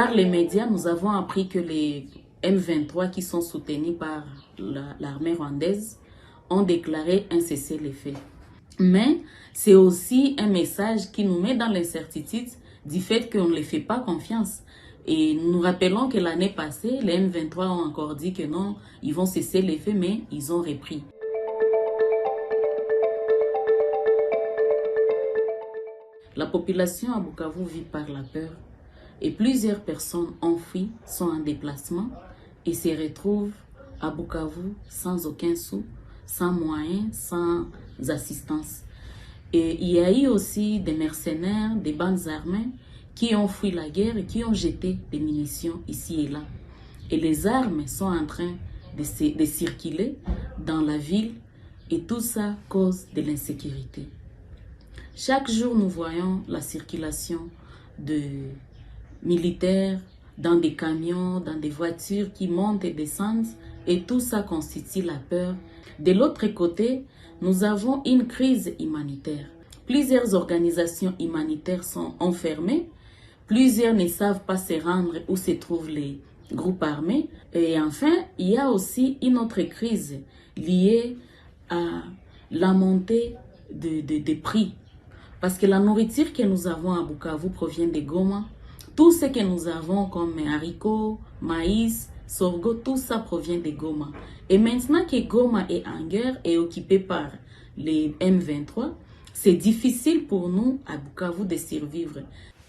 Par les médias, nous avons appris que les M23 qui sont soutenus par l'armée rwandaise ont déclaré un cessez-le-feu. Mais c'est aussi un message qui nous met dans l'incertitude du fait qu'on ne les fait pas confiance. Et nous rappelons que l'année passée, les M23 ont encore dit que non, ils vont cesser les feux, mais ils ont repris. La population à Bukavu vit par la peur et plusieurs personnes ont fui, sont en déplacement et se retrouvent à Bukavu sans aucun sou, sans moyens, sans assistance. Et il y a eu aussi des mercenaires, des bandes armées qui ont fui la guerre et qui ont jeté des munitions ici et là. Et les armes sont en train de circuler dans la ville et tout ça cause de l'insécurité. Chaque jour, nous voyons la circulation de militaires dans des camions, dans des voitures qui montent et descendent et tout ça constitue la peur. De l'autre côté, nous avons une crise humanitaire. Plusieurs organisations humanitaires sont enfermées. Plusieurs ne savent pas se rendre où se trouvent les groupes armés. Et enfin, il y a aussi une autre crise liée à la montée des prix. Parce que la nourriture que nous avons à Bukavu provient de Goma. Tout ce que nous avons comme haricots, maïs, sorgho, tout ça provient de Goma. Et maintenant que Goma est en guerre et occupé par les M23, c'est difficile pour nous à Bukavu de survivre.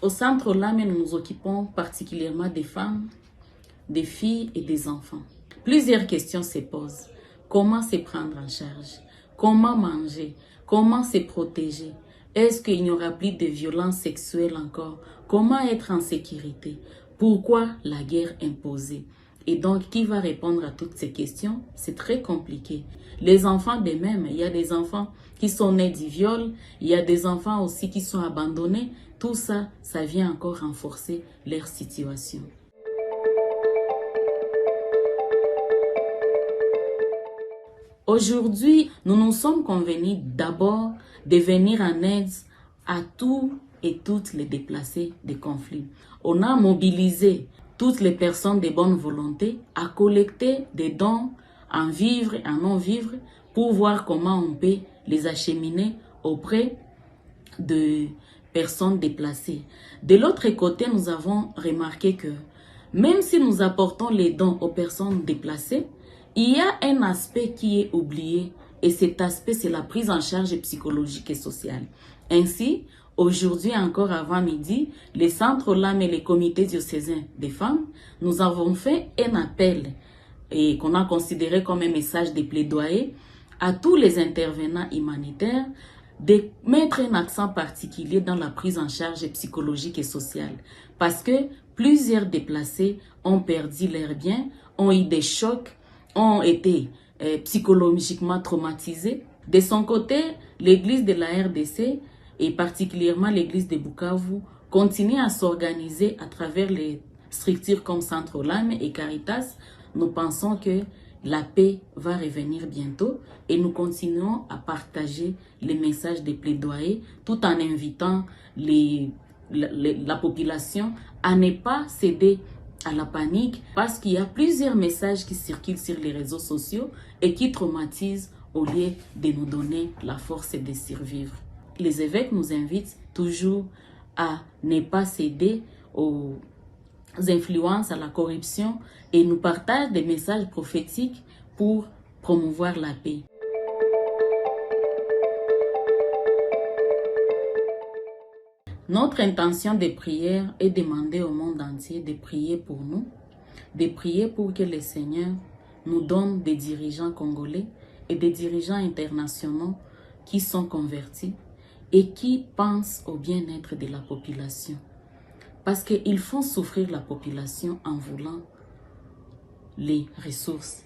Au centre Lame, nous nous occupons particulièrement des femmes, des filles et des enfants. Plusieurs questions se posent. Comment se prendre en charge? Comment manger? Comment se protéger? Est-ce qu'il n'y aura plus de violences sexuelles encore? Comment être en sécurité? Pourquoi la guerre imposée? Et donc, qui va répondre à toutes ces questions? C'est très compliqué. Les enfants d'eux-mêmes, il y a des enfants qui sont nés du viol, il y a des enfants aussi qui sont abandonnés. Tout ça, ça vient encore renforcer leur situation. Aujourd'hui, nous nous sommes convenus d'abord de venir en aide à tous et toutes les déplacés des conflits. On a mobilisé toutes les personnes de bonne volonté à collecter des dons en vivres et en non-vivres pour voir comment on peut les acheminer auprès de personnes déplacées. De l'autre côté, nous avons remarqué que même si nous apportons les dons aux personnes déplacées, il y a un aspect qui est oublié et cet aspect, c'est la prise en charge psychologique et sociale. Ainsi, aujourd'hui encore avant midi, les centres Lame et les comités diocésains des femmes, nous avons fait un appel et qu'on a considéré comme un message de plaidoyer à tous les intervenants humanitaires de mettre un accent particulier dans la prise en charge psychologique et sociale parce que plusieurs déplacés ont perdu leurs biens, ont eu des chocs, ont été psychologiquement traumatisés. De son côté, l'église de la RDC et particulièrement l'église de Bukavu continue à s'organiser à travers les structures comme Centre Lame et Caritas. Nous pensons que la paix va revenir bientôt et nous continuons à partager les messages de plaidoyer tout en invitant la population à ne pas céder à la panique parce qu'il y a plusieurs messages qui circulent sur les réseaux sociaux et qui traumatisent au lieu de nous donner la force de survivre. Les évêques nous invitent toujours à ne pas céder aux influences, à la corruption et nous partagent des messages prophétiques pour promouvoir la paix. Notre intention de prière est de demander au monde entier de prier pour nous, de prier pour que le Seigneur nous donne des dirigeants congolais et des dirigeants internationaux qui sont convertis et qui pensent au bien-être de la population. Parce qu'ils font souffrir la population en voulant les ressources.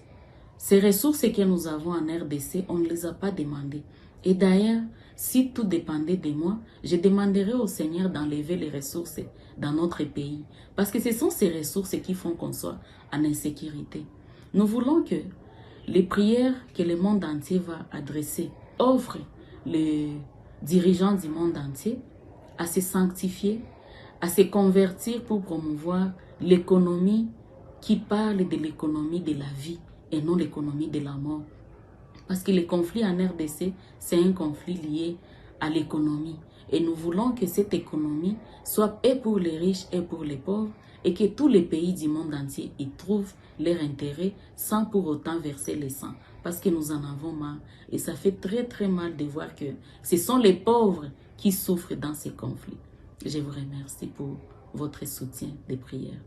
Ces ressources que nous avons en RDC, on ne les a pas demandées. Et d'ailleurs, si tout dépendait de moi, je demanderais au Seigneur d'enlever les ressources dans notre pays. Parce que ce sont ces ressources qui font qu'on soit en insécurité. Nous voulons que les prières que le monde entier va adresser offrent les dirigeants du monde entier à se sanctifier, à se convertir pour promouvoir l'économie qui parle de l'économie de la vie et non l'économie de la mort. Parce que le conflit en RDC, c'est un conflit lié à l'économie. Et nous voulons que cette économie soit et pour les riches et pour les pauvres, et que tous les pays du monde entier y trouvent leur intérêt sans pour autant verser le sang. Parce que nous en avons marre. Et ça fait très très mal de voir que ce sont les pauvres qui souffrent dans ces conflits. Je vous remercie pour votre soutien des prières.